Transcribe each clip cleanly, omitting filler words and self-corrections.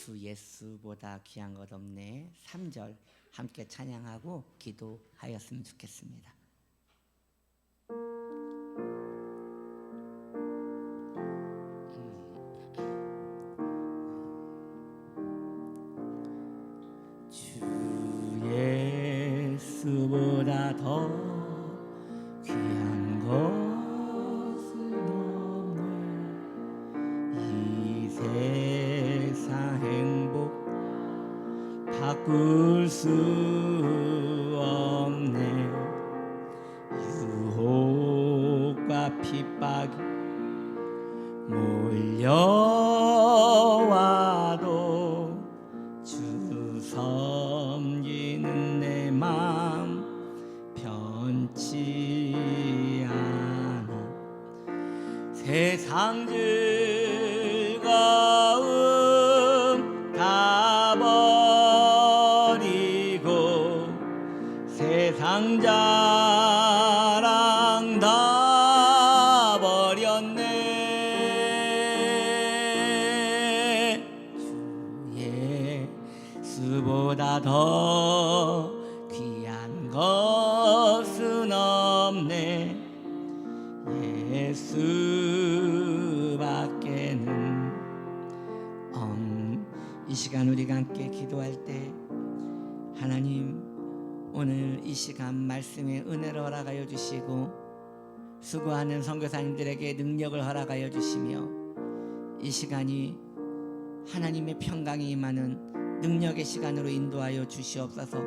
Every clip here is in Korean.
주 예수보다 귀한 것 없네 3절 함께 찬양하고 기도하였으면 좋겠습니다. 주 예수보다 더 귀한 것은 없네. 이 세상 행복 바꿀 수 없네. 유혹과 핍박이 몰려와도 주 섬기는 내 맘 변치 않아. 세상 즐거움 다 버리고 세상 자랑 다 버렸네. 주 예수보다 더 귀한 것은 없네. 예수밖에는 이 시간 우리가 함께 기도할 때 하나님 오늘 이 시간 말씀의 은혜를 허락하여 주시고 수고하는 선교사님들에게 능력을 허락하여 주시며 이 시간이 하나님의 평강이 임하는 능력의 시간으로 인도하여 주시옵소서.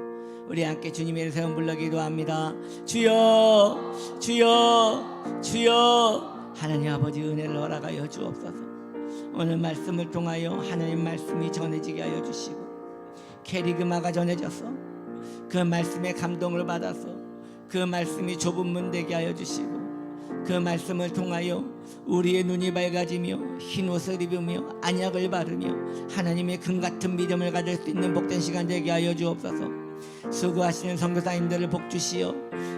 우리 함께 주님의 세움 불러 기도합니다. 주여 주여 주여 하나님 아버지 은혜를 허락하여 주옵소서. 오늘 말씀을 통하여 하나님 말씀이 전해지게 하여 주시고 캐리그마가 전해져서 그 말씀에 감동을 받아서 그 말씀이 좁은 문 되게 하여 주시고 그 말씀을 통하여 우리의 눈이 밝아지며 흰 옷을 입으며 안약을 바르며 하나님의 금같은 믿음을 가질 수 있는 복된 시간 되게 하여 주옵소서. 수고하시는 선교사님들을 복주시어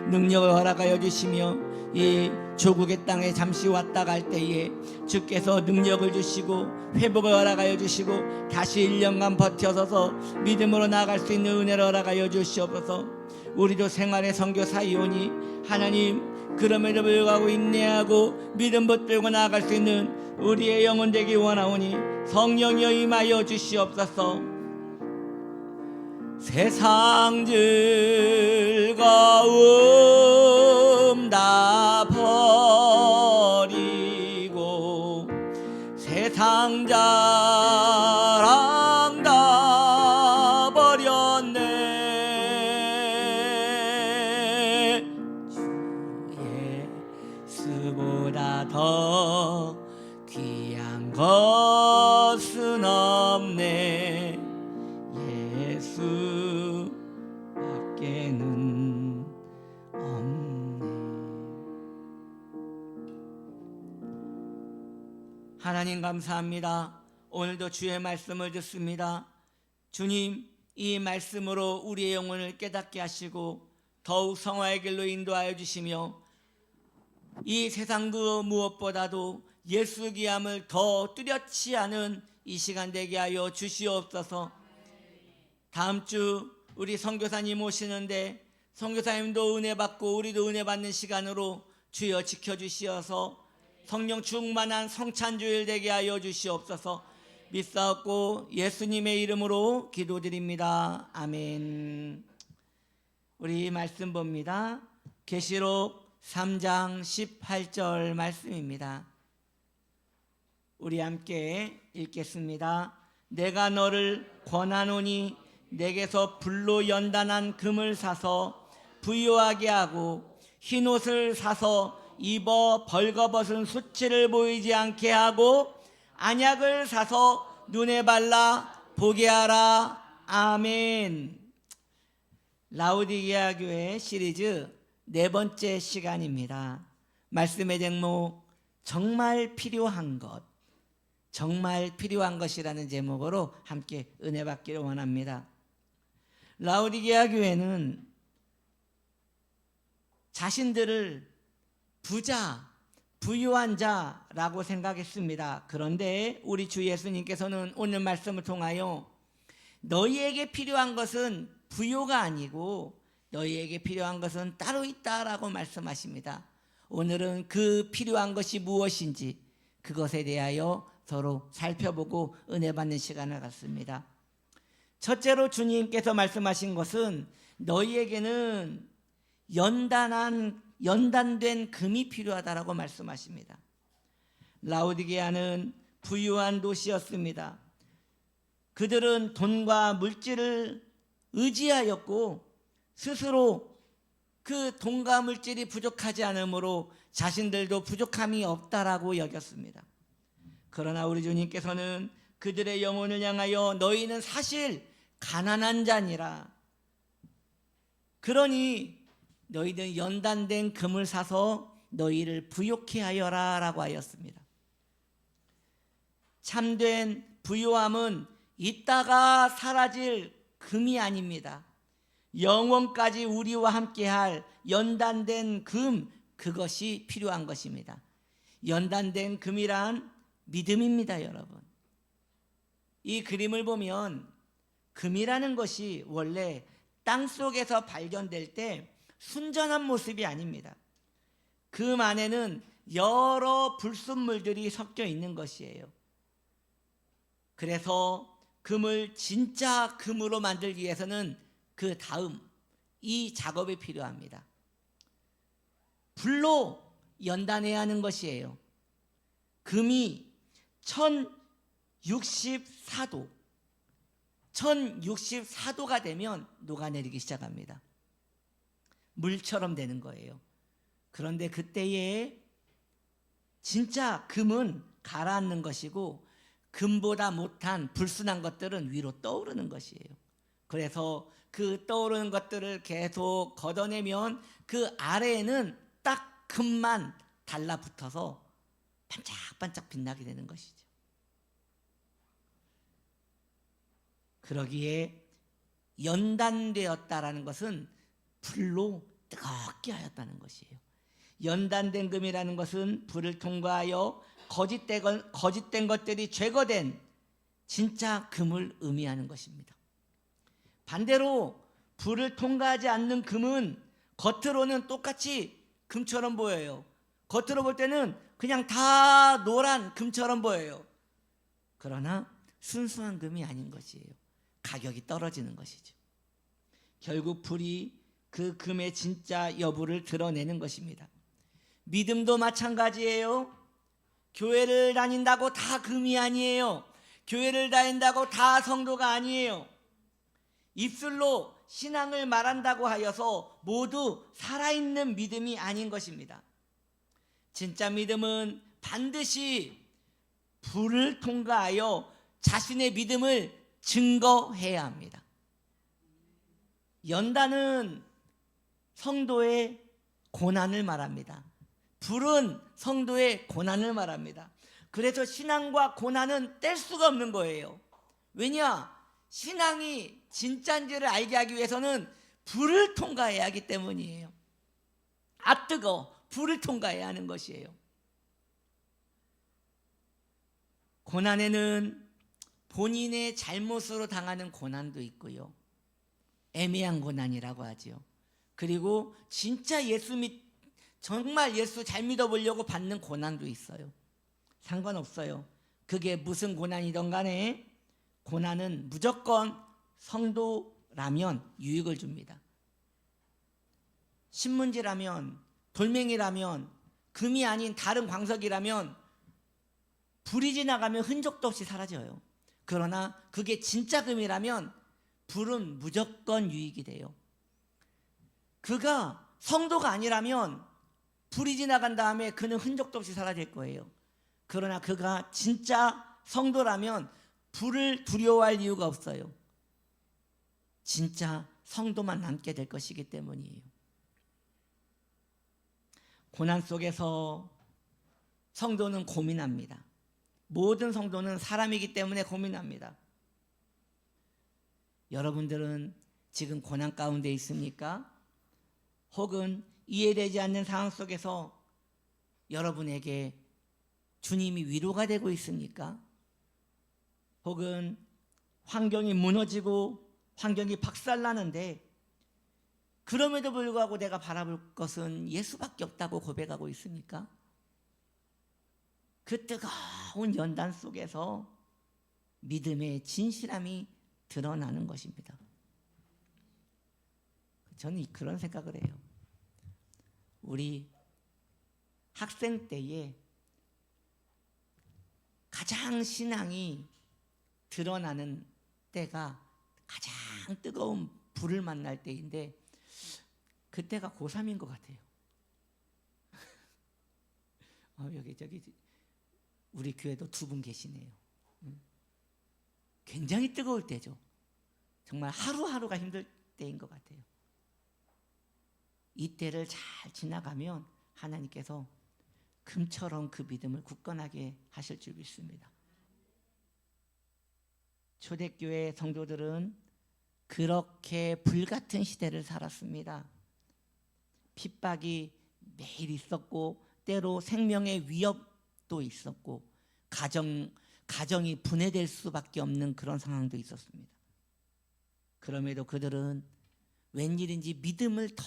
능력을 허락하여 주시며 이 조국의 땅에 잠시 왔다 갈 때에 주께서 능력을 주시고 회복을 허락하여 주시고 다시 1년간 버텨서서 믿음으로 나아갈 수 있는 은혜를 허락하여 주시옵소서. 우리도 생활의 선교사이오니 하나님 그럼에도 불구하고 인내하고 믿음 붙들고 나아갈 수 있는 우리의 영혼 되기 원하오니 성령이여 임하여 주시옵소서. 세상 즐거움 다 버리고 세상 자랑 다 버렸네. 주 예수보다 더 귀한 것은 없네. 예수밖에는 없네. 하나님 감사합니다. 오늘도 주의 말씀을 듣습니다. 주님 이 말씀으로 우리의 영혼을 깨닫게 하시고 더욱 성화의 길로 인도하여 주시며 이 세상 그 무엇보다도 예수 귀함을 더 뚜렷이 하는 이 시간 되게 하여 주시옵소서. 다음 주 우리 선교사님 오시는데 선교사님도 은혜 받고 우리도 은혜 받는 시간으로 주여 지켜주시어서 성령 충만한 성찬주일 되게 하여 주시옵소서. 믿사옵고 예수님의 이름으로 기도드립니다. 아멘. 우리 말씀 봅니다. 계시록 3장 18절 말씀입니다. 우리 함께 읽겠습니다. 내가 너를 권하노니 내게서 불로 연단한 금을 사서 부유하게 하고 흰옷을 사서 입어 벌거벗은 수치를 보이지 않게 하고 안약을 사서 눈에 발라 보게 하라. 아멘. 라우디게아 교회 시리즈 4번째 시간입니다. 말씀의 제목 정말 필요한 것, 정말 필요한 것이라는 제목으로 함께 은혜 받기를 원합니다. 라우디게아 교회는 부유한 자라고 생각했습니다. 그런데 우리 주 예수님께서는 오늘 말씀을 통하여 너희에게 필요한 것은 부요가 아니고 너희에게 필요한 것은 따로 있다라고 말씀하십니다. 오늘은 그 필요한 것이 무엇인지 그것에 대하여 서로 살펴보고 은혜 받는 시간을 갖습니다. 첫째로 주님께서 말씀하신 것은 너희에게는 연단된 금이 필요하다라고 말씀하십니다. 라오디게아는 부유한 도시였습니다. 그들은 돈과 물질을 의지하였고 스스로 그 돈과 물질이 부족하지 않으므로 자신들도 부족함이 없다라고 여겼습니다. 그러나 우리 주님께서는 그들의 영혼을 향하여 너희는 사실 가난한 자니라. 그러니 너희는 연단된 금을 사서 너희를 부욕해 하여라 라고 하였습니다. 참된 부요함은 이따가 사라질 금이 아닙니다. 영원까지 우리와 함께할 연단된 금, 그것이 필요한 것입니다. 연단된 금이란 믿음입니다, 여러분. 이 그림을 보면 금이라는 것이 원래 땅 속에서 발견될 때 순전한 모습이 아닙니다. 금 안에는 여러 불순물들이 섞여 있는 것이에요. 그래서 금을 진짜 금으로 만들기 위해서는 그 다음 이 작업이 필요합니다. 불로 연단해야 하는 것이에요. 금이 1064도가 되면 녹아내리기 시작합니다. 물처럼 되는 거예요. 그런데 그때에 진짜 금은 가라앉는 것이고 금보다 못한 불순한 것들은 위로 떠오르는 것이에요. 그래서 그 떠오르는 것들을 계속 걷어내면 그 아래에는 딱 금만 달라붙어서 반짝반짝 빛나게 되는 것이죠. 그러기에 연단되었다라는 것은 불로 뜨겁게 하였다는 것이에요. 연단된 금이라는 것은 불을 통과하여 거짓된 것들이 제거된 진짜 금을 의미하는 것입니다. 반대로 불을 통과하지 않는 금은 겉으로는 똑같이 금처럼 보여요. 겉으로 볼 때는 그냥 다 노란 금처럼 보여요. 그러나 순수한 금이 아닌 것이에요. 가격이 떨어지는 것이죠. 결국 불이 그 금의 진짜 여부를 드러내는 것입니다. 믿음도 마찬가지예요. 교회를 다닌다고 다 금이 아니에요. 교회를 다닌다고 다 성도가 아니에요. 입술로 신앙을 말한다고 하여서 모두 살아있는 믿음이 아닌 것입니다. 진짜 믿음은 반드시 불을 통과하여 자신의 믿음을 증거해야 합니다. 연단은 성도의 고난을 말합니다. 불은 성도의 고난을 말합니다. 그래서 신앙과 고난은 뗄 수가 없는 거예요. 왜냐? 신앙이 진짜인지를 알게 하기 위해서는 불을 통과해야 하기 때문이에요. 아 뜨거, 불을 통과해야 하는 것이에요. 고난에는 본인의 잘못으로 당하는 고난도 있고요. 애매한 고난이라고 하죠. 그리고 진짜 정말 예수 잘 믿어보려고 받는 고난도 있어요. 상관없어요. 그게 무슨 고난이든 간에 고난은 무조건 성도라면 유익을 줍니다. 신문지라면, 돌멩이라면, 금이 아닌 다른 광석이라면 불이 지나가면 흔적도 없이 사라져요. 그러나 그게 진짜 금이라면 불은 무조건 유익이 돼요. 그가 성도가 아니라면 불이 지나간 다음에 그는 흔적도 없이 사라질 거예요. 그러나 그가 진짜 성도라면 불을 두려워할 이유가 없어요. 진짜 성도만 남게 될 것이기 때문이에요. 고난 속에서 성도는 고민합니다. 모든 성도는 사람이기 때문에 고민합니다. 여러분들은 지금 고난 가운데 있습니까? 혹은 이해되지 않는 상황 속에서 여러분에게 주님이 위로가 되고 있습니까? 혹은 환경이 무너지고 환경이 박살나는데 그럼에도 불구하고 내가 바라볼 것은 예수밖에 없다고 고백하고 있습니까? 그 뜨거운 연단 속에서 믿음의 진실함이 드러나는 것입니다. 저는 그런 생각을 해요. 우리 학생 때에 가장 신앙이 드러나는 때가 가장 뜨거운 불을 만날 때인데 그때가 고3인 것 같아요. 여기 저기 우리 교회도 두 분 계시네요. 굉장히 뜨거울 때죠. 정말 하루하루가 힘들 때인 것 같아요. 이때를 잘 지나가면 하나님께서 금처럼 그 믿음을 굳건하게 하실 줄 믿습니다. 초대교회 성도들은 그렇게 불같은 시대를 살았습니다. 핍박이 매일 있었고 때로 생명의 위협도 있었고 가정이 분해될 수밖에 없는 그런 상황도 있었습니다. 그럼에도 그들은 웬일인지 믿음을 더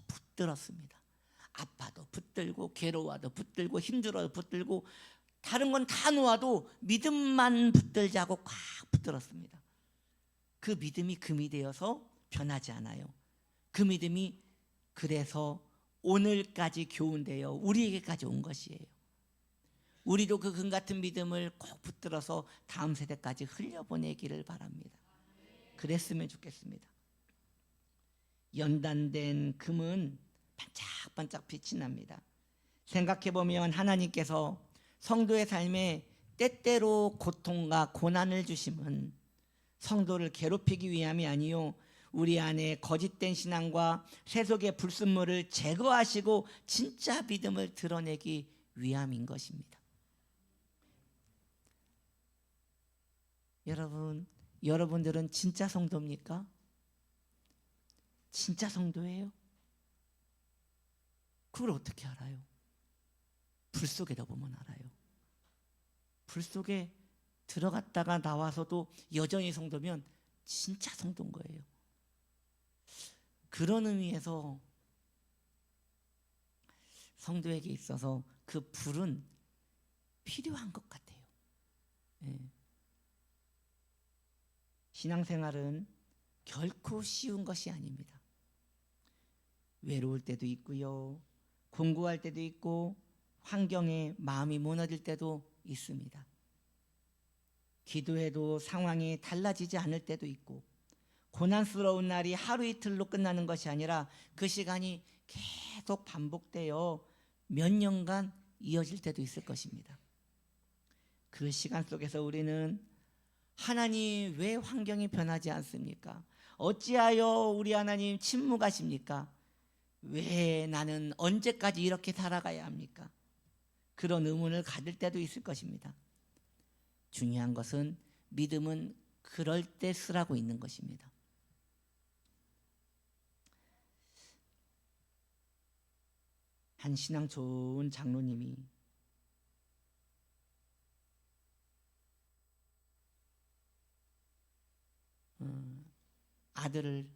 붙들었습니다. 아파도 붙들고 괴로워도 붙들고 힘들어도 붙들고 다른 건 다 놓아도 믿음만 붙들자고 꽉 붙들었습니다. 그 믿음이 금이 되어서 변하지 않아요. 그 믿음이 그래서 오늘까지 교훈되어 우리에게까지 온 것이에요. 우리도 그 금 같은 믿음을 꼭 붙들어서 다음 세대까지 흘려보내기를 바랍니다. 그랬으면 좋겠습니다. 연단된 금은 반짝반짝 빛이 납니다. 생각해보면 하나님께서 성도의 삶에 때때로 고통과 고난을 주심은 성도를 괴롭히기 위함이 아니요 우리 안에 거짓된 신앙과 세속의 불순물을 제거하시고 진짜 믿음을 드러내기 위함인 것입니다. 여러분들은 진짜 성도입니까? 진짜 성도예요? 그걸 어떻게 알아요? 불 속에 넣어보면 알아요. 불 속에 들어갔다가 나와서도 여전히 성도면 진짜 성도인 거예요. 그런 의미에서 성도에게 있어서 그 불은 필요한 것 같아요. 신앙생활은 결코 쉬운 것이 아닙니다. 외로울 때도 있고요. 공부할 때도 있고 환경에 마음이 무너질 때도 있습니다. 기도해도 상황이 달라지지 않을 때도 있고 고난스러운 날이 하루 이틀로 끝나는 것이 아니라 그 시간이 계속 반복되어 몇 년간 이어질 때도 있을 것입니다. 그 시간 속에서 우리는 하나님 왜 환경이 변하지 않습니까? 어찌하여 우리 하나님 침묵하십니까? 왜 나는 언제까지 이렇게 살아가야 합니까? 그런 의문을 가질 때도 있을 것입니다. 중요한 것은 믿음은 그럴 때 쓰라고 있는 것입니다. 한 신앙 좋은 장로님이 아들을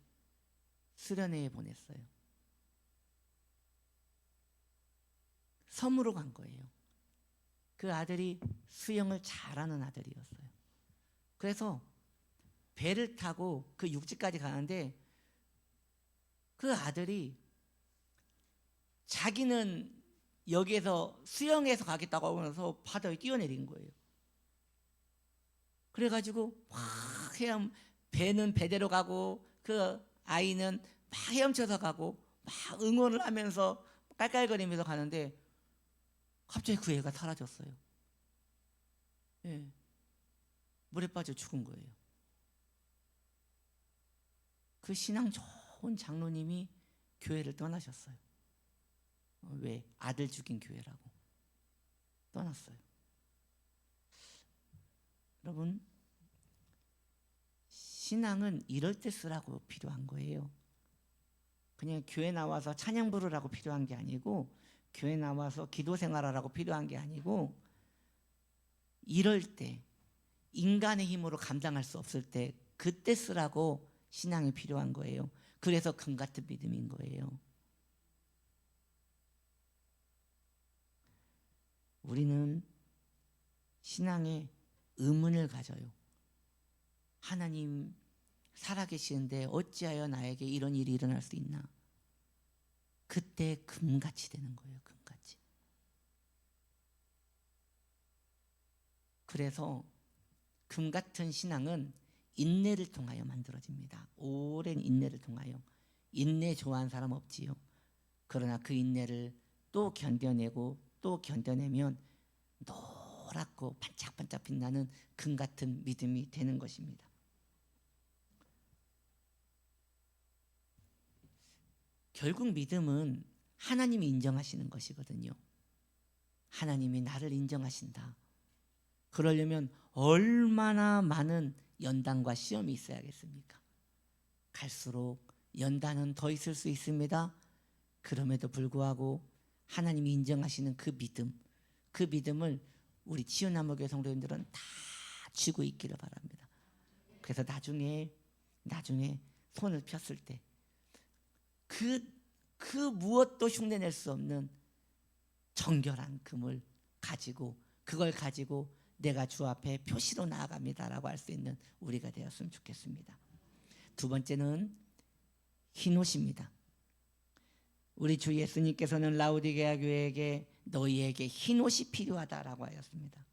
수련회에 보냈어요. 섬으로 간 거예요. 그 아들이 수영을 잘하는 아들이었어요. 그래서 배를 타고 그 육지까지 가는데 그 아들이 자기는 여기에서 수영해서 가겠다고 하면서 바다에 뛰어내린 거예요. 그래가지고 막 배는 배대로 가고 그 아이는 막 헤엄쳐서 가고 막 응원을 하면서 깔깔거리면서 가는데 갑자기 그 애가 사라졌어요. 물에 빠져 죽은 거예요. 그 신앙 좋은 장로님이 교회를 떠나셨어요. 왜? 아들 죽인 교회라고 떠났어요. 여러분, 신앙은 이럴 때 쓰라고 필요한 거예요. 그냥 교회 나와서 찬양 부르라고 필요한 게 아니고 교회 나와서 기도 생활하라고 필요한 게 아니고 이럴 때 인간의 힘으로 감당할 수 없을 때 그때 쓰라고 신앙이 필요한 거예요. 그래서 금 같은 믿음인 거예요. 우리는 신앙에 의문을 가져요. 하나님 살아계시는데 어찌하여 나에게 이런 일이 일어날 수 있나? 그때 금같이 되는 거예요. 금같이. 그래서 금 같은 신앙은 인내를 통하여 만들어집니다. 오랜 인내를 통하여. 인내 좋아하는 사람 없지요. 그러나 그 인내를 또 견뎌내고 또 견뎌내면 노랗고 반짝반짝 빛나는 금 같은 믿음이 되는 것입니다. 결국 믿음은 하나님이 인정하시는 것이거든요. 하나님이 나를 인정하신다. 그러려면 얼마나 많은 연단과 시험이 있어야겠습니까? 갈수록 연단은 더 있을 수 있습니다. 그럼에도 불구하고 하나님이 인정하시는 그 믿음, 그 믿음을 우리 치유나무교회 성도님들은 다 쥐고 있기를 바랍니다. 그래서 나중에 손을 폈을 때 그 무엇도 흉내낼 수 없는 정결한 금을 가지고 그걸 가지고 내가 주 앞에 표시로 나아갑니다라고 할 수 있는 우리가 되었으면 좋겠습니다. 두 번째는 흰옷입니다. 우리 주 예수님께서는 라우디게아 교회에게 너희에게 흰옷이 필요하다라고 하였습니다.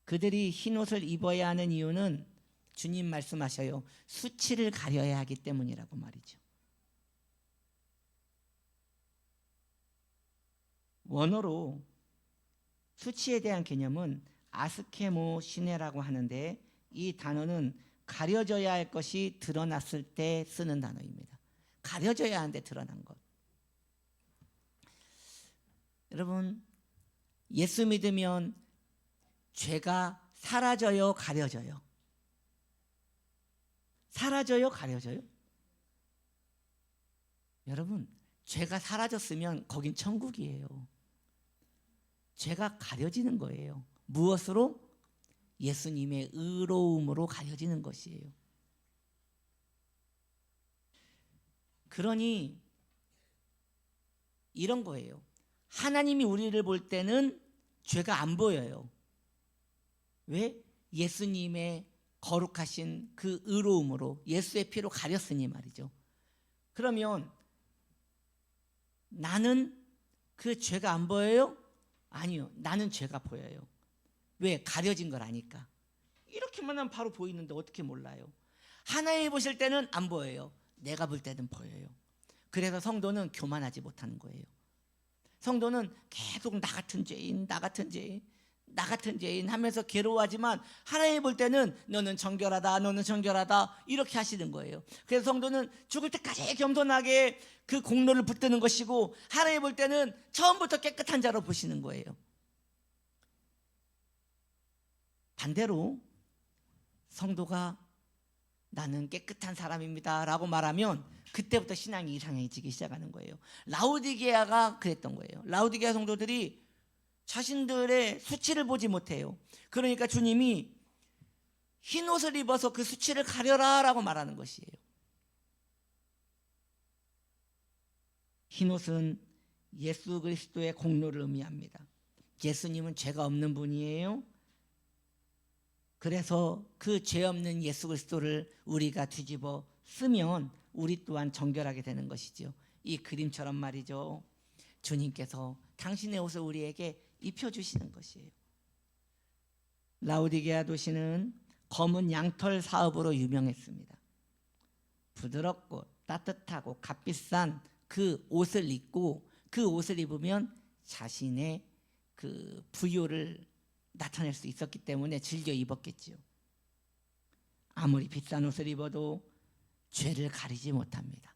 그들이 흰옷을 입어야 하는 이유는 주님 말씀하셔요. 수치를 가려야 하기 때문이라고 말이죠. 원어로 수치에 대한 개념은 아스케모 시네라고 하는데 이 단어는 가려져야 할 것이 드러났을 때 쓰는 단어입니다. 가려져야 하는데 드러난 것. 여러분, 예수 믿으면 죄가 사라져요, 가려져요? 사라져요, 가려져요? 여러분, 죄가 사라졌으면 거긴 천국이에요. 죄가 가려지는 거예요. 무엇으로? 예수님의 의로움으로 가려지는 것이에요. 그러니 이런 거예요. 하나님이 우리를 볼 때는 죄가 안 보여요. 왜? 예수님의 거룩하신 그 의로움으로 예수의 피로 가렸으니 말이죠. 그러면 나는 그 죄가 안 보여요? 아니요. 나는 죄가 보여요. 왜? 가려진 걸 아니까. 이렇게만 하면 바로 보이는데 어떻게 몰라요? 하나님이 보실 때는 안 보여요. 내가 볼 때는 보여요. 그래서 성도는 교만하지 못하는 거예요. 성도는 계속 나 같은 죄인 하면서 괴로워하지만 하나님 볼 때는 너는 정결하다 이렇게 하시는 거예요. 그래서 성도는 죽을 때까지 겸손하게 그 공로를 붙드는 것이고 하나님 볼 때는 처음부터 깨끗한 자로 보시는 거예요. 반대로 성도가 나는 깨끗한 사람입니다 라고 말하면 그때부터 신앙이 이상해지기 시작하는 거예요. 라우디게아가 그랬던 거예요. 라우디게아 성도들이 자신들의 수치를 보지 못해요. 그러니까 주님이 흰 옷을 입어서 그 수치를 가려라 라고 말하는 것이에요. 흰 옷은 예수 그리스도의 공로를 의미합니다. 예수님은 죄가 없는 분이에요. 그래서 그 죄 없는 예수 그리스도를 우리가 뒤집어 쓰면 우리 또한 정결하게 되는 것이죠. 이 그림처럼 말이죠. 주님께서 당신의 옷을 우리에게 입혀주시는 것이에요. 라우디게아 도시는 검은 양털 사업으로 유명했습니다. 부드럽고 따뜻하고 값비싼 그 옷을 입고 그 옷을 입으면 자신의 그 부요를 나타낼 수 있었기 때문에 즐겨 입었겠지요. 아무리 비싼 옷을 입어도 죄를 가리지 못합니다.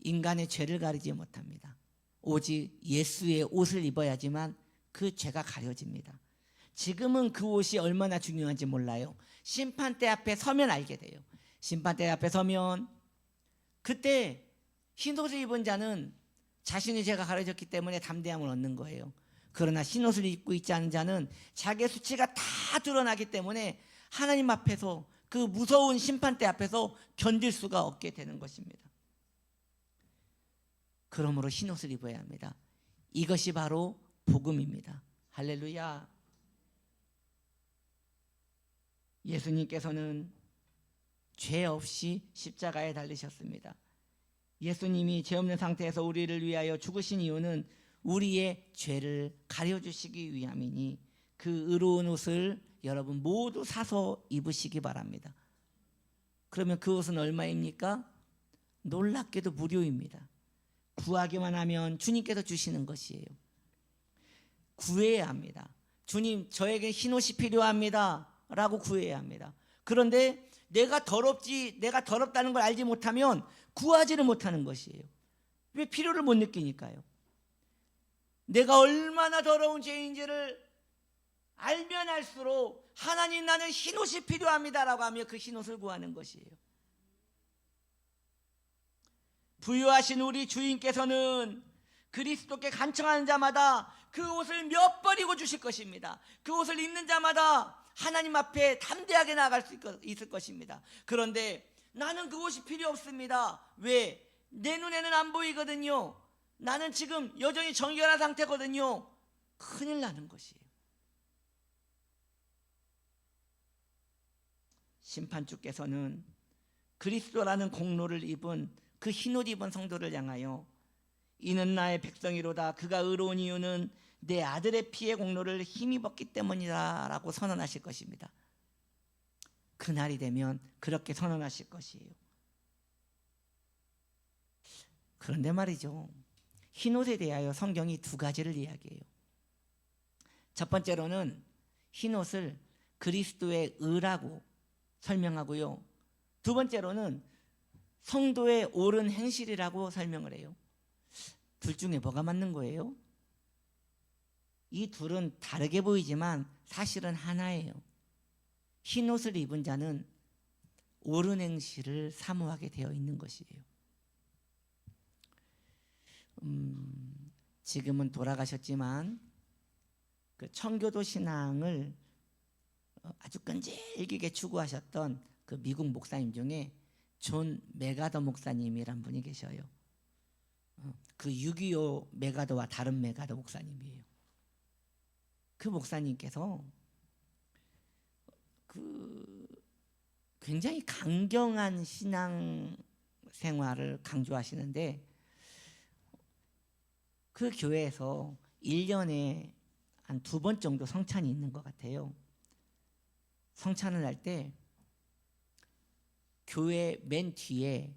인간의 죄를 가리지 못합니다. 오직 예수의 옷을 입어야지만 그 죄가 가려집니다. 지금은 그 옷이 얼마나 중요한지 몰라요. 심판대 앞에 서면 알게 돼요. 심판대 앞에 서면 그때 흰 옷을 입은 자는 자신의 죄가 가려졌기 때문에 담대함을 얻는 거예요. 그러나 흰옷을 입고 있지 않은 자는 자기의 수치가 다 드러나기 때문에 하나님 앞에서 그 무서운 심판대 앞에서 견딜 수가 없게 되는 것입니다. 그러므로 흰옷을 입어야 합니다. 이것이 바로 복음입니다. 할렐루야. 예수님께서는 죄 없이 십자가에 달리셨습니다. 예수님이 죄 없는 상태에서 우리를 위하여 죽으신 이유는 우리의 죄를 가려주시기 위함이니 그 의로운 옷을 여러분 모두 사서 입으시기 바랍니다. 그러면 그 옷은 얼마입니까? 놀랍게도 무료입니다. 구하기만 하면 주님께서 주시는 것이에요. 구해야 합니다. 주님, 저에게 흰옷이 필요합니다 라고 구해야 합니다. 그런데 내가 더럽다는 걸 알지 못하면 구하지를 못하는 것이에요. 왜? 필요를 못 느끼니까요. 내가 얼마나 더러운 죄인지를 알면 알수록 하나님, 나는 흰옷이 필요합니다라고 하며 그 흰옷을 구하는 것이에요. 부유하신 우리 주인께서는 그리스도께 간청하는 자마다 그 옷을 몇 벌이고 주실 것입니다. 그 옷을 입는 자마다 하나님 앞에 담대하게 나아갈 수 있을 것입니다. 그런데 나는 그 옷이 필요 없습니다. 왜? 내 눈에는 안 보이거든요. 나는 지금 여전히 정결한 상태거든요. 큰일 나는 것이에요. 심판주께서는 그리스도라는 공로를 입은 그 흰옷 입은 성도를 향하여 이는 나의 백성이로다, 그가 의로운 이유는 내 아들의 피의 공로를 힘입었기 때문이다 라고 선언하실 것입니다. 그날이 되면 그렇게 선언하실 것이에요. 그런데 말이죠, 흰옷에 대하여 성경이 두 가지를 이야기해요. 첫 번째로는 흰옷을 그리스도의 의라고 설명하고요, 두 번째로는 성도의 옳은 행실이라고 설명을 해요. 둘 중에 뭐가 맞는 거예요? 이 둘은 다르게 보이지만 사실은 하나예요. 흰옷을 입은 자는 옳은 행실을 사모하게 되어 있는 것이에요. 지금은 돌아가셨지만 그 청교도 신앙을 아주 끈질기게 추구하셨던 그 미국 목사님 중에 존 메가더 목사님이란 분이 계셔요. 그 6.25 메가더와 다른 메가더 목사님이에요. 그 목사님께서 그 굉장히 강경한 신앙 생활을 강조하시는데, 그 교회에서 1년에 한 2번 정도 성찬이 있는 것 같아요. 성찬을 할 때 교회 맨 뒤에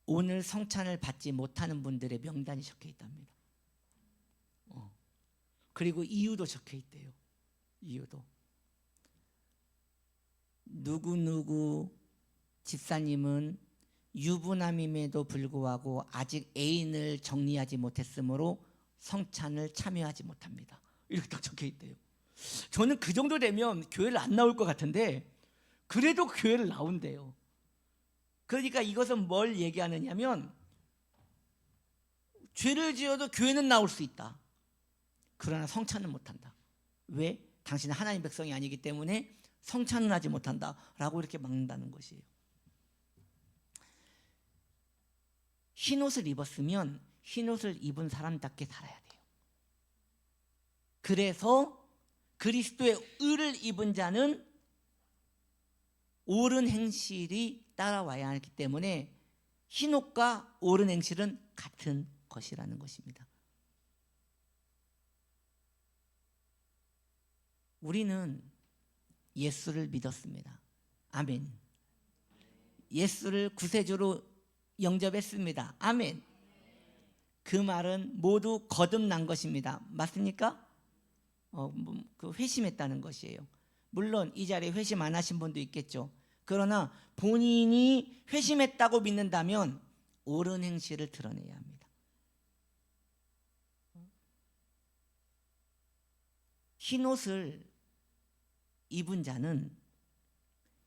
오늘 성찬을 받지 못하는 분들의 명단이 적혀 있답니다. 그리고 이유도 적혀 있대요. 이유도 누구누구 집사님은 유부남임에도 불구하고 아직 애인을 정리하지 못했으므로 성찬을 참여하지 못합니다. 이렇게 딱 적혀 있대요. 저는 그 정도 되면 교회를 안 나올 것 같은데 그래도 교회를 나온대요. 그러니까 이것은 뭘 얘기하느냐면, 죄를 지어도 교회는 나올 수 있다. 그러나 성찬은 못한다. 왜? 당신은 하나님 백성이 아니기 때문에 성찬은 하지 못한다 라고 이렇게 막는다는 것이에요. 흰옷을 입었으면 흰옷을 입은 사람답게 살아야 돼요. 그래서 그리스도의 의를 입은 자는 옳은 행실이 따라와야 하기 때문에 흰옷과 옳은 행실은 같은 것이라는 것입니다. 우리는 예수를 믿었습니다. 아멘. 예수를 구세주로 영접했습니다. 아멘. 그 말은 모두 거듭난 것입니다. 맞습니까? 그 회심했다는 것이에요. 물론 이 자리에 회심 안 하신 분도 있겠죠. 그러나 본인이 회심했다고 믿는다면 옳은 행실을 드러내야 합니다. 흰옷을 입은 자는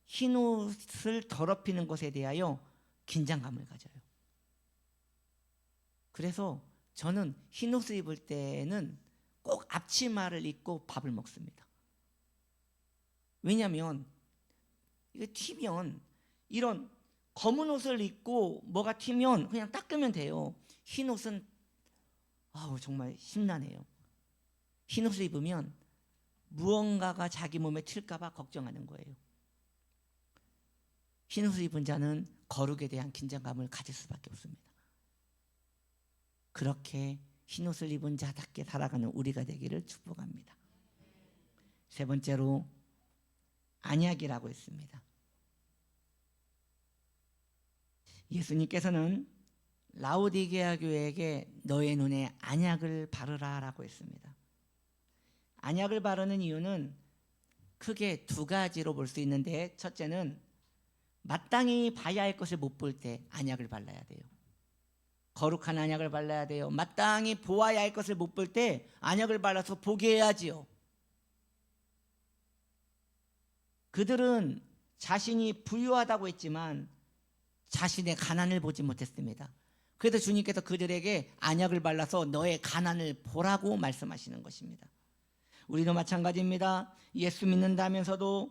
흰옷을 더럽히는 것에 대하여 긴장감을 가져요. 그래서 저는 흰 옷을 입을 때는 꼭 앞치마를 입고 밥을 먹습니다. 왜냐하면 이게 튀면, 이런 검은 옷을 입고 뭐가 튀면 그냥 닦으면 돼요. 흰 옷은 정말 심란해요. 흰 옷을 입으면 무언가가 자기 몸에 튈까 봐 걱정하는 거예요. 흰 옷을 입은 자는 거룩에 대한 긴장감을 가질 수밖에 없습니다. 그렇게 흰 옷을 입은 자답게 살아가는 우리가 되기를 축복합니다. 세 번째로 안약이라고 했습니다. 예수님께서는 라오디게아 교회에게 너의 눈에 안약을 바르라 라고 했습니다. 안약을 바르는 이유는 크게 두 가지로 볼 수 있는데, 첫째는 마땅히 봐야 할 것을 못 볼 때 안약을 발라야 돼요. 거룩한 안약을 발라야 돼요. 마땅히 보아야 할 것을 못 볼 때 안약을 발라서 보게 해야지요. 그들은 자신이 부유하다고 했지만 자신의 가난을 보지 못했습니다. 그래서 주님께서 그들에게 안약을 발라서 너의 가난을 보라고 말씀하시는 것입니다. 우리도 마찬가지입니다. 예수 믿는다면서도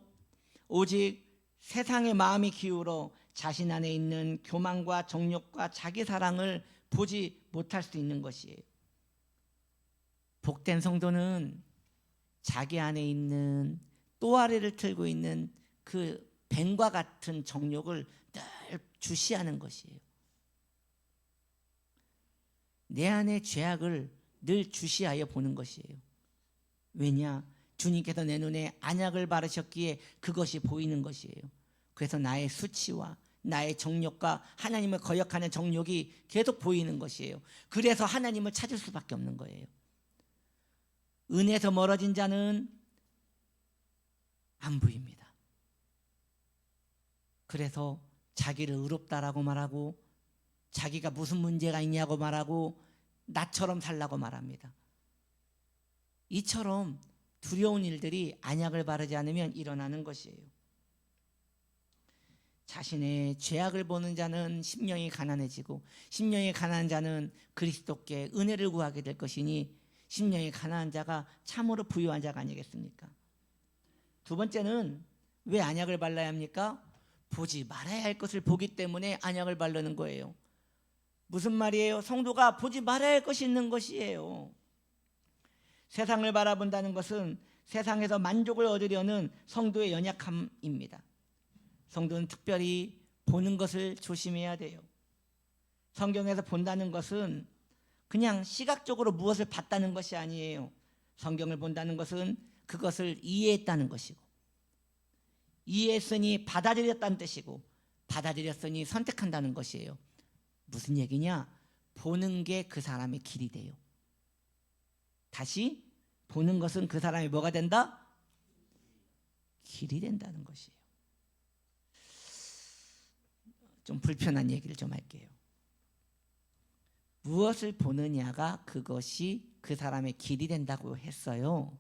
오직 세상의 마음이 기울어 자신 안에 있는 교만과 정욕과 자기 사랑을 보지 못할 수 있는 것이에요. 복된 성도는 자기 안에 있는 또아리를 틀고 있는 그 뱀과 같은 정욕을 늘 주시하는 것이에요. 내 안의 죄악을 늘 주시하여 보는 것이에요. 왜냐? 주님께서 내 눈에 안약을 바르셨기에 그것이 보이는 것이에요. 그래서 나의 수치와 나의 정욕과 하나님을 거역하는 정욕이 계속 보이는 것이에요. 그래서 하나님을 찾을 수밖에 없는 거예요. 은혜에서 멀어진 자는 안 보입니다. 그래서 자기를 의롭다라고 말하고, 자기가 무슨 문제가 있냐고 말하고, 나처럼 살라고 말합니다. 이처럼 두려운 일들이 안약을 바르지 않으면 일어나는 것이에요. 자신의 죄악을 보는 자는 심령이 가난해지고, 심령이 가난한 자는 그리스도께 은혜를 구하게 될 것이니, 심령이 가난한 자가 참으로 부유한 자가 아니겠습니까? 두 번째는 왜 안약을 발라야 합니까? 보지 말아야 할 것을 보기 때문에 안약을 바르는 거예요. 무슨 말이에요? 성도가 보지 말아야 할 것이 있는 것이에요. 세상을 바라본다는 것은 세상에서 만족을 얻으려는 성도의 연약함입니다. 성도는 특별히 보는 것을 조심해야 돼요. 성경에서 본다는 것은 그냥 시각적으로 무엇을 봤다는 것이 아니에요. 성경을 본다는 것은 그것을 이해했다는 것이고, 이해했으니 받아들였다는 뜻이고, 받아들였으니 선택한다는 것이에요. 무슨 얘기냐? 보는 게 그 사람의 길이 돼요. 다시, 보는 것은 그 사람이 뭐가 된다? 길이 된다는 것이에요. 좀 불편한 얘기를 좀 할게요. 무엇을 보느냐가 그것이 그 사람의 길이 된다고 했어요.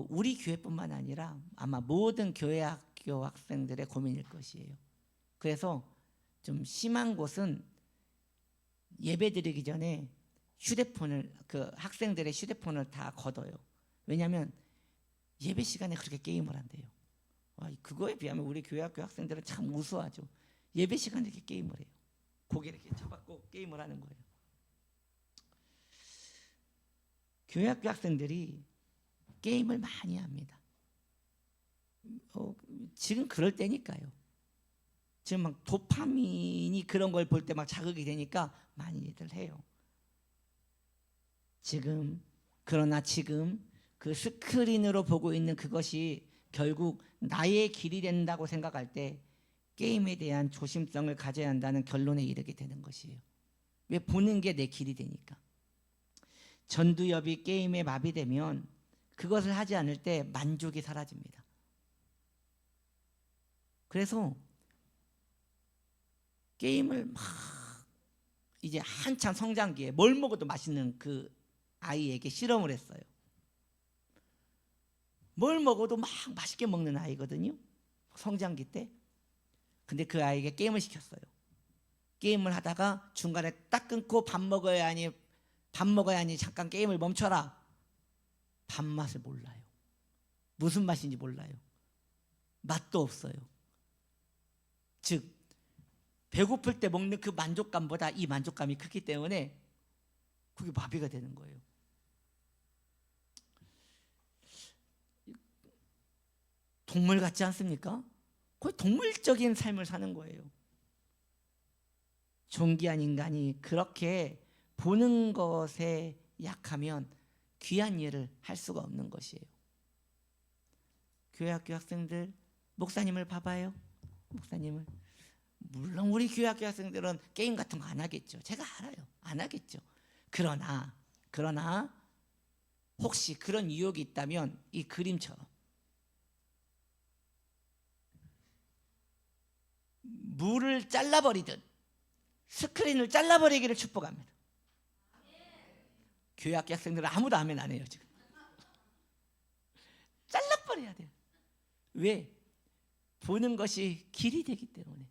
우리 교회뿐만 아니라 아마 모든 교회 학교 학생들의 고민일 것이에요. 그래서 좀 심한 곳은 예배 드리기 전에 휴대폰을, 학생들의 휴대폰을 다 걷어요. 왜냐하면 예배 시간에 그렇게 게임을 한대요. 그거에 비하면 우리 교회 학교 학생들은 참 우수하죠. 예배 시간에 이렇게 게임을 해요. 고개 이렇게 쳐박고 게임을 하는 거예요. 교회 학교 학생들이 게임을 많이 합니다. 지금 그럴 때니까요. 지금 막 도파민이 그런 걸 볼 때 막 자극이 되니까 많이들 해요. 그러나 지금 그 스크린으로 보고 있는 그것이 결국 나의 길이 된다고 생각할 때 게임에 대한 조심성을 가져야 한다는 결론에 이르게 되는 것이에요. 왜? 보는 게 내 길이 되니까. 전두엽이 게임에 마비되면 그것을 하지 않을 때 만족이 사라집니다. 그래서 게임을 막 이제 한참 성장기에 뭘 먹어도 맛있는 그 아이에게 실험을 했어요. 뭘 먹어도 막 맛있게 먹는 아이거든요. 성장기 때. 근데 그 아이에게 게임을 시켰어요. 게임을 하다가 중간에 딱 끊고 밥 먹어야 하니 잠깐 게임을 멈춰라. 밥맛을 몰라요. 무슨 맛인지 몰라요. 맛도 없어요. 즉 배고플 때 먹는 그 만족감보다 이 만족감이 크기 때문에 그게 마비가 되는 거예요. 동물 같지 않습니까? 거의 동물적인 삶을 사는 거예요. 존귀한 인간이 그렇게 보는 것에 약하면 귀한 일을 할 수가 없는 것이에요. 교회학교 학생들, 목사님을 봐봐요. 목사님을. 물론 우리 교회학교 학생들은 게임 같은 거 안 하겠죠. 제가 알아요. 안 하겠죠. 그러나 혹시 그런 유혹이 있다면 이 그림처럼 물을 잘라버리듯 스크린을 잘라버리기를 축복합니다. 교회학교 학생들은 아무도 아멘 안 해요 지금. 잘라버려야 돼요. 왜? 보는 것이 길이 되기 때문에.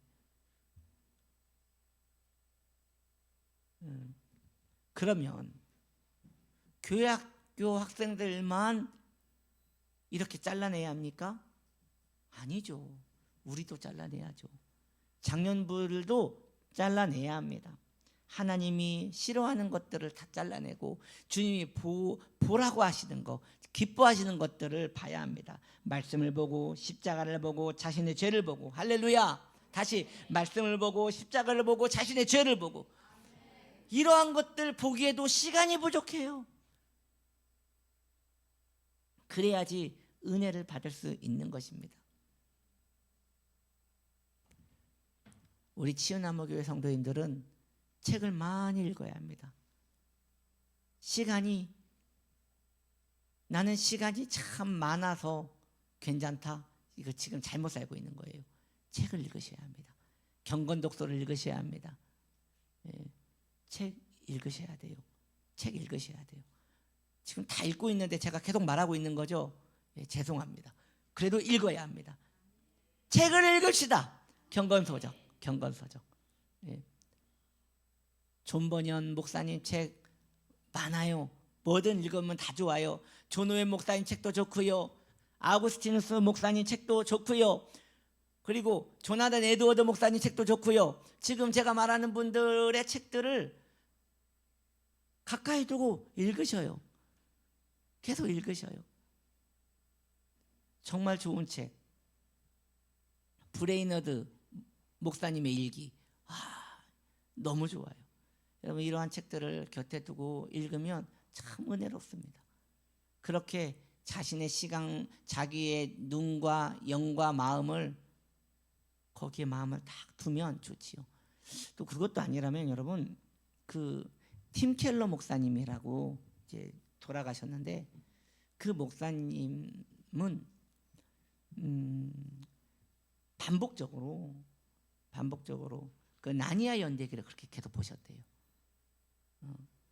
그러면 교회학교 학생들만 이렇게 잘라내야 합니까? 아니죠. 우리도 잘라내야죠. 장년부들도 잘라내야 합니다. 하나님이 싫어하는 것들을 다 잘라내고 주님이 보라고 하시는 거, 기뻐하시는 것들을 봐야 합니다. 말씀을 보고 십자가를 보고 자신의 죄를 보고. 할렐루야. 다시 말씀을 보고 십자가를 보고 자신의 죄를 보고. 이러한 것들 보기에도 시간이 부족해요. 그래야지 은혜를 받을 수 있는 것입니다. 우리 치유나무교회 성도님들은 책을 많이 읽어야 합니다. 나는 시간이 참 많아서 괜찮다. 이거 지금 잘못 살고 있는 거예요. 책을 읽으셔야 합니다. 경건 독서를 읽으셔야 합니다. 책 읽으셔야 돼요. 책 읽으셔야 돼요. 지금 다 읽고 있는데 제가 계속 말하고 있는 거죠? 죄송합니다. 그래도 읽어야 합니다. 책을 읽읍시다. 경건서적. 존 버년 목사님 책 많아요. 뭐든 읽으면 다 좋아요. 존 오웬 목사님 책도 좋고요. 아우구스티누스 목사님 책도 좋고요. 그리고 조나단 에드워드 목사님 책도 좋고요. 지금 제가 말하는 분들의 책들을 가까이 두고 읽으셔요. 계속 읽으셔요. 정말 좋은 책. 브레이너드 목사님의 일기. 너무 좋아요. 여러분 이러한 책들을 곁에 두고 읽으면 참 은혜롭습니다. 그렇게 자신의 시간, 자기의 눈과 영과 마음을 거기에 마음을 딱 두면 좋지요. 또 그것도 아니라면 여러분 그 팀 켈러 목사님이라고 이제 돌아가셨는데 그 목사님은 반복적으로 그 나니아 연대기를 그렇게 계속 보셨대요.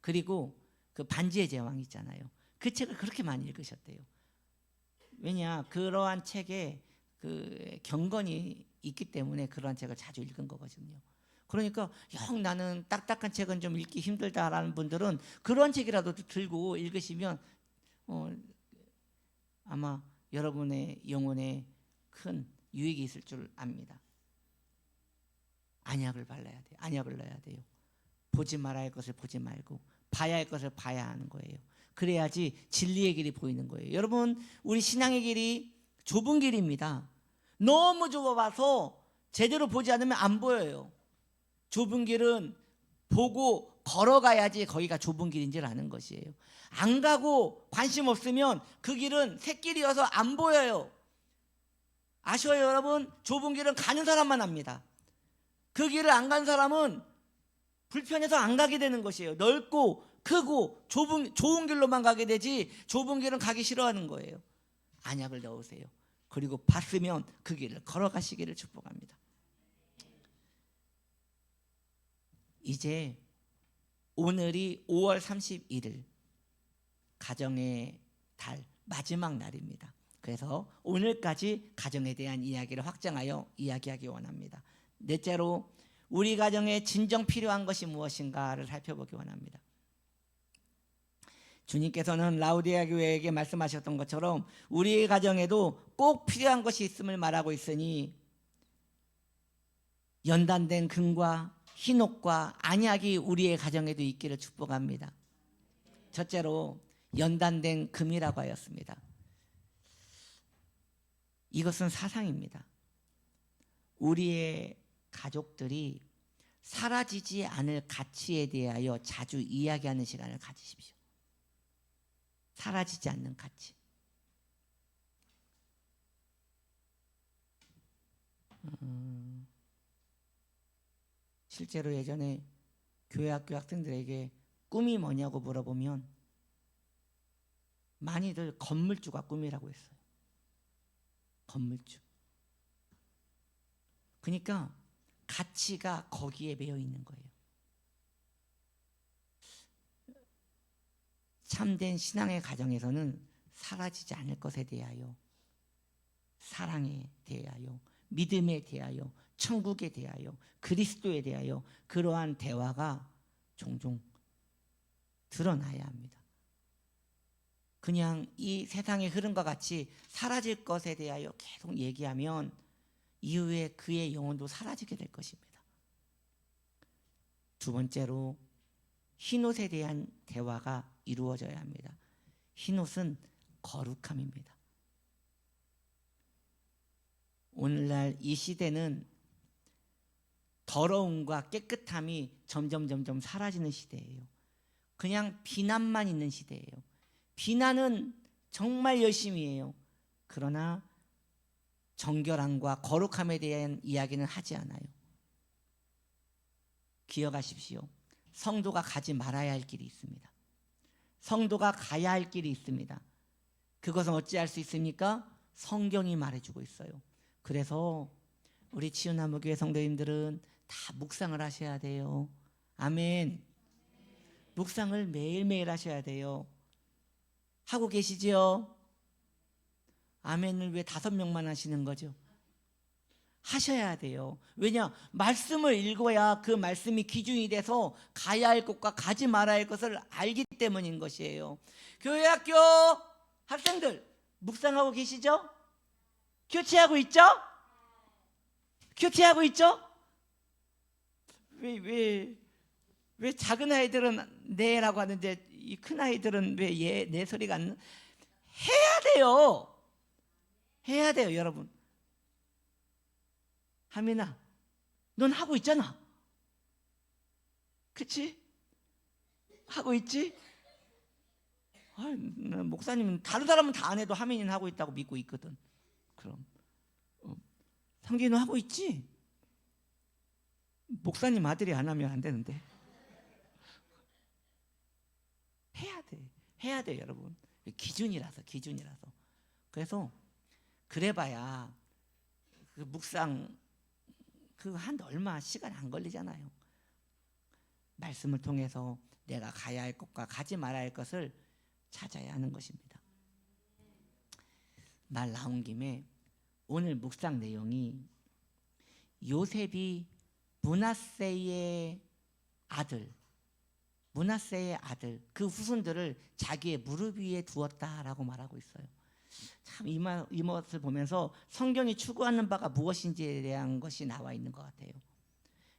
그리고 그 반지의 제왕 있잖아요. 그 책을 그렇게 많이 읽으셨대요. 왜냐 그러한 책에 그 경건이 있기 때문에 그러한 책을 자주 읽은 거거든요. 그러니까 형 나는 딱딱한 책은 좀 읽기 힘들다라는 분들은 그런 책이라도 들고 읽으시면 아마 여러분의 영혼에 큰 유익이 있을 줄 압니다. 안약을 발라야 돼요. 안약을 넣어야 돼요. 보지 말아야 할 것을 보지 말고 봐야 할 것을 봐야 하는 거예요. 그래야지 진리의 길이 보이는 거예요. 여러분 우리 신앙의 길이 좁은 길입니다. 너무 좁아서 제대로 보지 않으면 안 보여요. 좁은 길은 보고 걸어가야지 거기가 좁은 길인 줄 아는 것이에요. 안 가고 관심 없으면 그 길은 새길이어서 안 보여요. 아셔요 여러분? 좁은 길은 가는 사람만 압니다. 그 길을 안 간 사람은 불편해서 안 가게 되는 것이에요. 넓고 크고 좋은 길로만 가게 되지 좁은 길은 가기 싫어하는 거예요. 안약을 넣으세요. 그리고 봤으면 그 길을 걸어가시기를 축복합니다. 이제 오늘이 5월 31일 가정의 달 마지막 날입니다. 그래서 오늘까지 가정에 대한 이야기를 확장하여 이야기하기 원합니다. 넷째로 우리 가정에 진정 필요한 것이 무엇인가를 살펴보기 원합니다. 주님께서는 라우디아 교회에게 말씀하셨던 것처럼 우리의 가정에도 꼭 필요한 것이 있음을 말하고 있으니 연단된 금과 흰옷과 안약이 우리의 가정에도 있기를 축복합니다. 첫째로 연단된 금이라고 하였습니다. 이것은 사상입니다. 우리의 가족들이 사라지지 않을 가치에 대하여 자주 이야기하는 시간을 가지십시오. 사라지지 않는 가치. 실제로 예전에 교회 학교 학생들에게 꿈이 뭐냐고 물어보면 많이들 건물주가 꿈이라고 했어요. 건물주. 그러니까 가치가 거기에 매여 있는 거예요. 참된 신앙의 가정에서는 사라지지 않을 것에 대하여, 사랑에 대하여, 믿음에 대하여, 천국에 대하여, 그리스도에 대하여 그러한 대화가 종종 드러나야 합니다. 그냥 이 세상의 흐름과 같이 사라질 것에 대하여 계속 얘기하면 이후에 그의 영혼도 사라지게 될 것입니다. 두 번째로 흰옷에 대한 대화가 이루어져야 합니다. 흰옷은 거룩함입니다. 오늘날 이 시대는 더러움과 깨끗함이 점점 사라지는 시대예요. 그냥 비난만 있는 시대예요. 비난은 정말 열심히 해요. 그러나 정결함과 거룩함에 대한 이야기는 하지 않아요. 기억하십시오. 성도가 가지 말아야 할 길이 있습니다. 성도가 가야 할 길이 있습니다. 그것은 어찌할 수 있습니까? 성경이 말해주고 있어요. 그래서 우리 치유나무교회 성도님들은 다 묵상을 하셔야 돼요. 아멘. 묵상을 매일매일 하셔야 돼요. 하고 계시지요? 아멘을 왜 5명만 하시는 거죠? 하셔야 돼요. 왜냐? 말씀을 읽어야 그 말씀이 기준이 돼서 가야 할 것과 가지 말아야 할 것을 알기 때문인 것이에요. 교회 학교 학생들 묵상하고 계시죠? 교체하고 있죠? 교체하고 있죠? 왜 작은 아이들은 네라고 하는데 이 큰 아이들은 왜 내 소리가 안 나? 해야 돼요. 해야 돼요, 여러분. 하민아, 넌 하고 있잖아. 그치? 하고 있지? 목사님은 다른 사람은 다 안 해도 하민이는 하고 있다고 믿고 있거든. 그럼 상진이는 하고 있지? 목사님 아들이 안 하면 안 되는데. 해야 돼 여러분. 기준이라서. 그래서 그래봐야 그 묵상 그거 한 얼마 시간 안 걸리잖아요. 말씀을 통해서 내가 가야 할 것과 가지 말아야 할 것을 찾아야 하는 것입니다. 말 나온 김에 오늘 묵상 내용이 요셉이 므낫세의 아들 그 후손들을 자기의 무릎 위에 두었다라고 말하고 있어요. 참 이 것을 보면서 성경이 추구하는 바가 무엇인지에 대한 것이 나와 있는 것 같아요.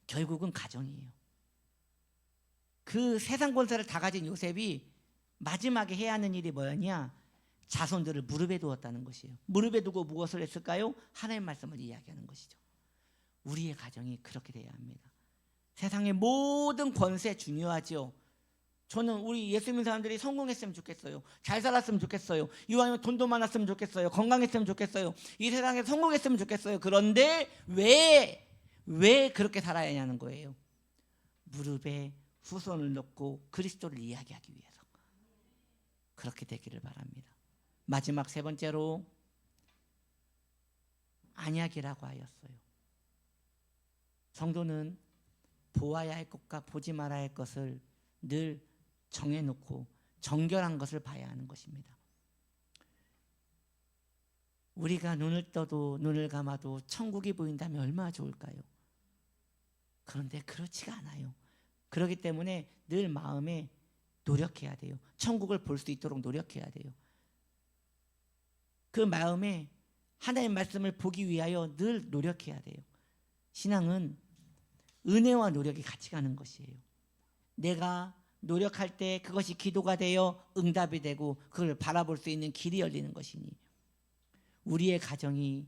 결국은 가정이에요. 그 세상 권세를 다 가진 요셉이 마지막에 해야 하는 일이 뭐였냐? 자손들을 무릎에 두었다는 것이에요. 무릎에 두고 무엇을 했을까요? 하나님의 말씀을 이야기하는 것이죠. 우리의 가정이 그렇게 돼야 합니다. 세상의 모든 권세 중요하죠. 저는 우리 예수 믿는 사람들이 성공했으면 좋겠어요. 잘 살았으면 좋겠어요. 이왕이면 돈도 많았으면 좋겠어요. 건강했으면 좋겠어요. 이 세상에 성공했으면 좋겠어요. 그런데 왜 그렇게 살아야 하냐는 거예요. 무릎에 후손을 놓고 그리스도를 이야기하기 위해서. 그렇게 되기를 바랍니다. 마지막 세 번째로 안약이라고 하였어요. 성도는 보아야 할 것과 보지 말아야 할 것을 늘 정해놓고 정결한 것을 봐야 하는 것입니다. 우리가 눈을 떠도 눈을 감아도 천국이 보인다면 얼마나 좋을까요? 그런데 그렇지가 않아요. 그렇기 때문에 늘 마음에 노력해야 돼요. 천국을 볼 수 있도록 노력해야 돼요. 그 마음에 하나님의 말씀을 보기 위하여 늘 노력해야 돼요. 신앙은 은혜와 노력이 같이 가는 것이에요. 내가 노력할 때 그것이 기도가 되어 응답이 되고 그걸 바라볼 수 있는 길이 열리는 것이니, 우리의 가정이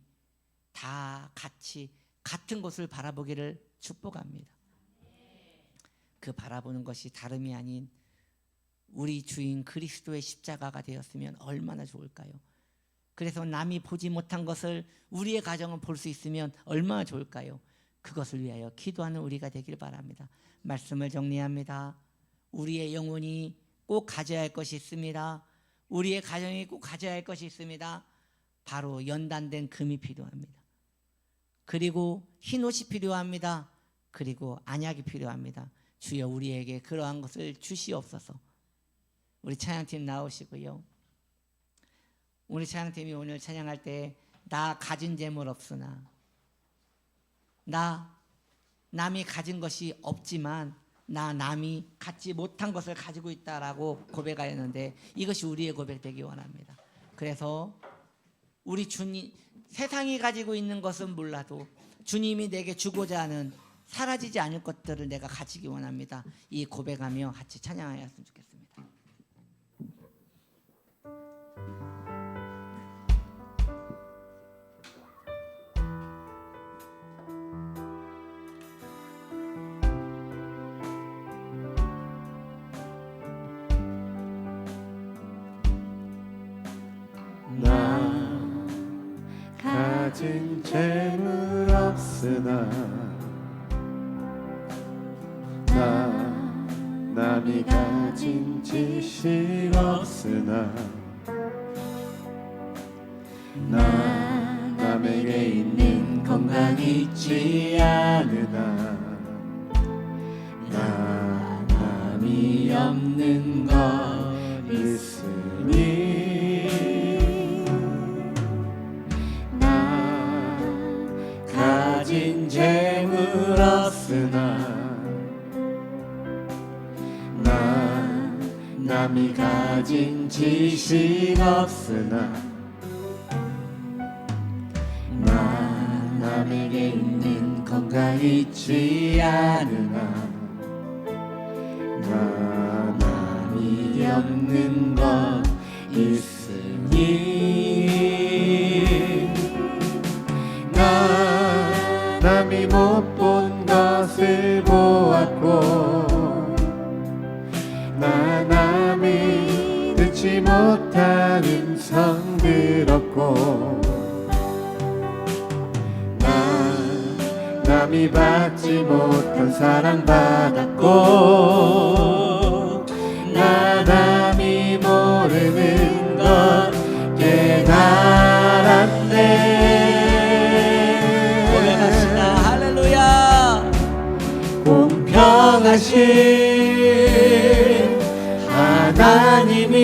다 같이 같은 것을 바라보기를 축복합니다. 그 바라보는 것이 다름이 아닌 우리 주인 그리스도의 십자가가 되었으면 얼마나 좋을까요? 그래서 남이 보지 못한 것을 우리의 가정은 볼 수 있으면 얼마나 좋을까요? 그것을 위하여 기도하는 우리가 되길 바랍니다. 말씀을 정리합니다. 우리의 영혼이 꼭 가져야 할 것이 있습니다. 우리의 가정이 꼭 가져야 할 것이 있습니다. 바로 연단된 금이 필요합니다. 그리고 흰옷이 필요합니다. 그리고 안약이 필요합니다. 주여 우리에게 그러한 것을 주시옵소서. 우리 찬양팀 나오시고요. 우리 찬양팀이 오늘 찬양할 때 나 가진 재물 없으나, 나 남이 가진 것이 없지만 나 남이 갖지 못한 것을 가지고 있다라고 고백하였는데, 이것이 우리의 고백되기 원합니다. 그래서 우리 주님, 세상이 가지고 있는 것은 몰라도 주님이 내게 주고자 하는 사라지지 않을 것들을 내가 가지기 원합니다. 이 고백하며 같이 찬양하였으면 좋겠습니다. 가진 재물 없으나, 나 남이 가진 지식 없으나, 나 남에게 있는 건강이 있지 않으나, 나 남이 없는 것 있으니, 가진 재물 없으나, 나 남이 가진 지식 없으나, 나 남에게 있는 건강이 있지 않으나, 나 남이 없는 것 있으니, 남이 못 본 것을 보았고, 나 남이 듣지 못한 음성 들었고, 나 남이 받지 못한 사랑 받았고, 나 남이 모르는 것 깨달았네. 공평하신 하나님이,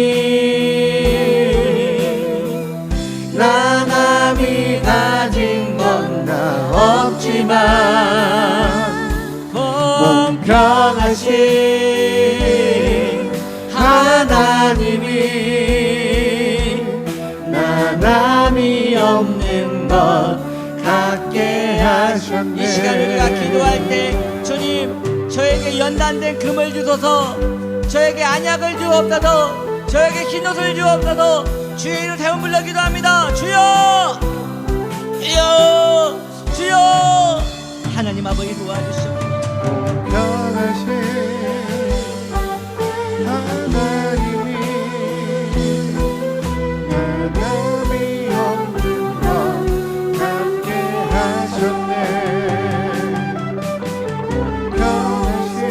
나 남이 가진 건 나 없지만, 공평하신 하나님이, 나 남이 없는 것 갖게 하셨네. 이 시간 우리가 기도할 때, 주님 저에게 연단된 금을 주소서, 저에게 안약을 주옵소서, 저에게 흰옷을 주옵소서. 주의 이름 대원 불러 기도합니다. 주여, 주여, 주여. 하나님 아버지 도와주시옵소서. 공평하신 하나님이, 나 남이 없는 것 갖게 하셨네. 공평하신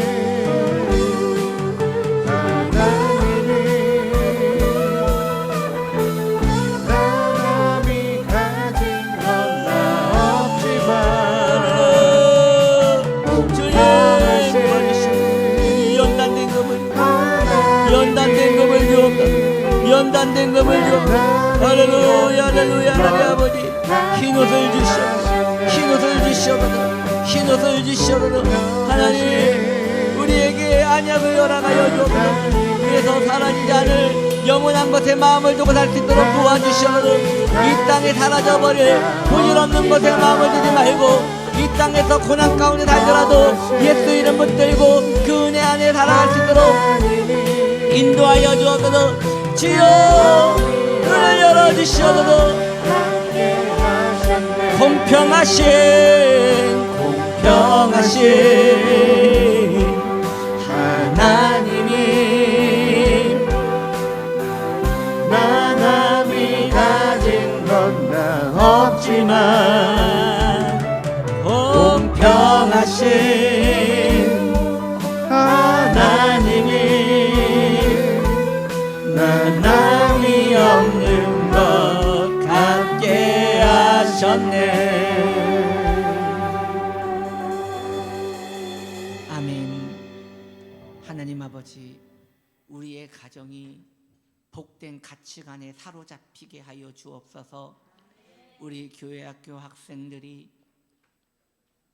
하나님이, 나 남이 가진 건 나 없지만, 연단된 금을 주옵소서. 할렐루야, 할렐루야. 하나님 아버지 흰옷을 주시옵소서, 흰옷을 주시옵소서, 흰옷을 주시옵소서. 하나님 우리에게 안약을 허락하여 주옵소서. 위에서 사라지지 않을 영원한 것에 마음을 두고 살 수 있도록 도와주시옵소서. 이 땅에 사라져버릴 부질없는 것에 마음을 두지 말고 이 땅에서 고난 가운데 살더라도 예수 이름 붙들고 그 은혜 안에 살아갈 수 있도록 인도하여 주옵소서. 주여 눈을 열어주시옵소서. 공평하신 하나님이 남이 가진 건 나 없지만 공평하신 하나님이 남이 없는 것 같게 하셨네. 아멘. 하나님 아버지, 우리의 가정이 복된 가치관에 사로잡히게 하여 주옵소서. 우리 교회 학교 학생들이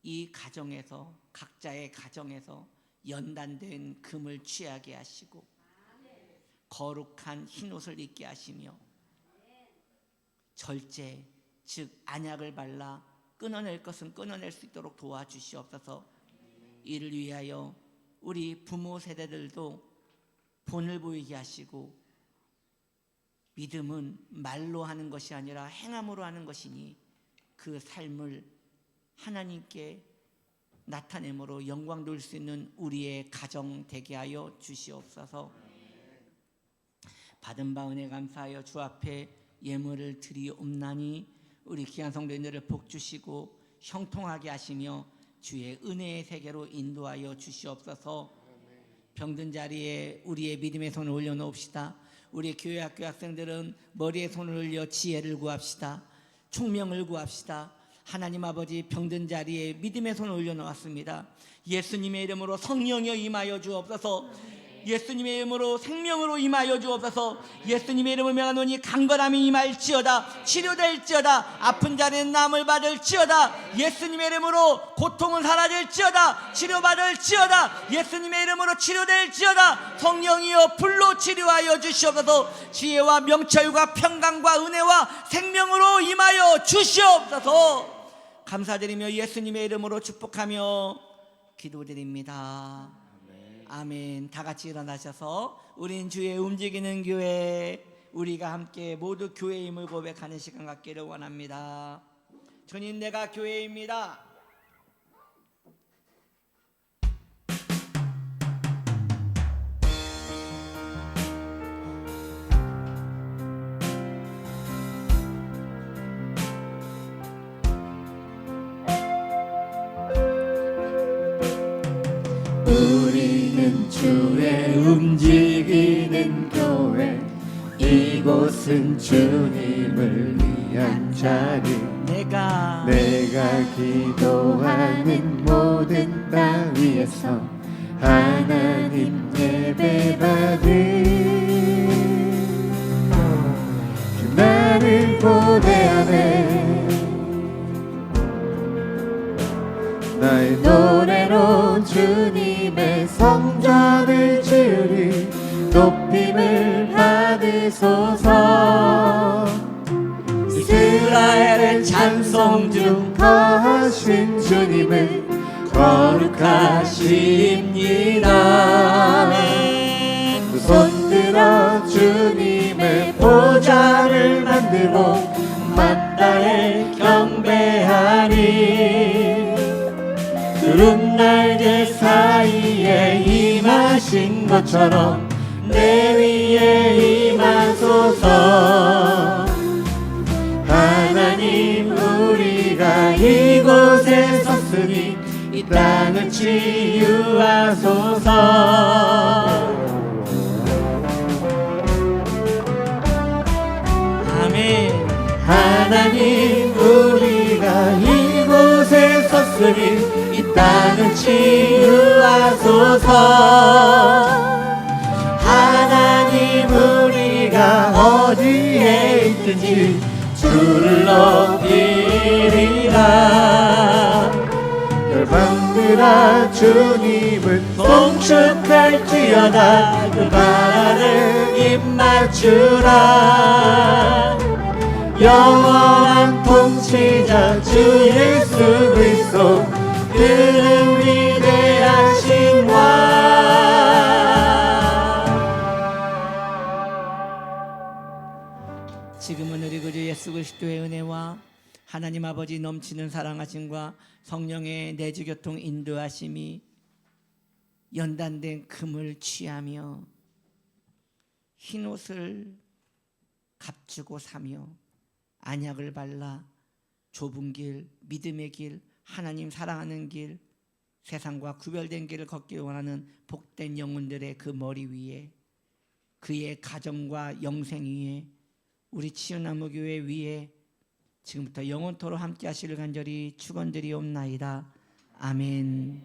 이 가정에서 각자의 가정에서 연단된 금을 취하게 하시고 거룩한 흰옷을 입게 하시며 절제 즉 안약을 발라 끊어낼 것은 끊어낼 수 있도록 도와주시옵소서. 이를 위하여 우리 부모 세대들도 본을 보이게 하시고 믿음은 말로 하는 것이 아니라 행함으로 하는 것이니 그 삶을 하나님께 나타내므로 영광 돌릴 수 있는 우리의 가정 되게 하여 주시옵소서. 받은 바 은혜 감사하여 주 앞에 예물을 드리옵나니 우리 귀한 성도님들을 복 주시고 형통하게 하시며 주의 은혜의 세계로 인도하여 주시옵소서. 병든 자리에 우리의 믿음의 손을 올려놓읍시다. 우리 교회 학교 학생들은 머리에 손을 올려 지혜를 구합시다. 총명을 구합시다. 하나님 아버지, 병든 자리에 믿음의 손을 올려놓았습니다. 예수님의 이름으로 성령여 임하여 주옵소서. 예수님의 이름으로 생명으로 임하여 주옵소서. 예수님의 이름을 명하노니 강건함이 임할지어다. 치료될지어다. 아픈 자리는 남을 받을지어다. 예수님의 이름으로 고통은 사라질지어다. 치료받을지어다. 예수님의 이름으로 치료될지어다. 성령이여 불로 치료하여 주시옵소서. 지혜와 명철과 평강과 은혜와 생명으로 임하여 주시옵소서. 감사드리며 예수님의 이름으로 축복하며 기도드립니다. 아멘. 다 같이 일어나셔서 우린 주의 움직이는 교회, 우리가 함께 모두 교회임을 고백하는 시간 갖기를 원합니다. 주님, 내가 교회입니다. 우리는 주의 움직이는 교회, 이곳은 주님을 위한 자리. 내가 기도하는 모든 땅 위에서 하나님 예배받을 나를 고대하네. 나의 노래로 주님의 성전을 지으리. 높임을 받으소서. 이스라엘의 찬송 중 거하신 주님을 거룩하십니다. 아멘. 두 손들어 주님의 보좌를 만들고 마다에 경배하리. 구름 날개 사이에 임하신 것처럼 내 위에 임하소서. 하나님, 우리가 이곳에 섰으니 이 땅을 치유하소서. 아멘. 하나님, 우리가 이곳에 섰으니 이 땅을 치유하소서. 하나님, 우리가 어디에 있든지 주를 높이리라. 열방 얘들아 주님을 송축할지어다 그 바라를 입맞추라 영원한 통치자 주 예수 그리스도 그는 위대하신 왕. 지금은 우리 구주 예수 그리스도의 은혜와 하나님 아버지 넘치는 사랑하심과 성령의 내주교통 인도하심이 연단된 금을 취하며 흰옷을 값주고 사며 안약을 발라 좁은 길, 믿음의 길, 하나님 사랑하는 길, 세상과 구별된 길을 걷기 원하는 복된 영혼들의 그 머리 위에 그의 가정과 영생 위에 우리 치유나무교회 위에 지금부터 영원토록 함께 하시길 간절히 축원드리옵나이다. 아멘.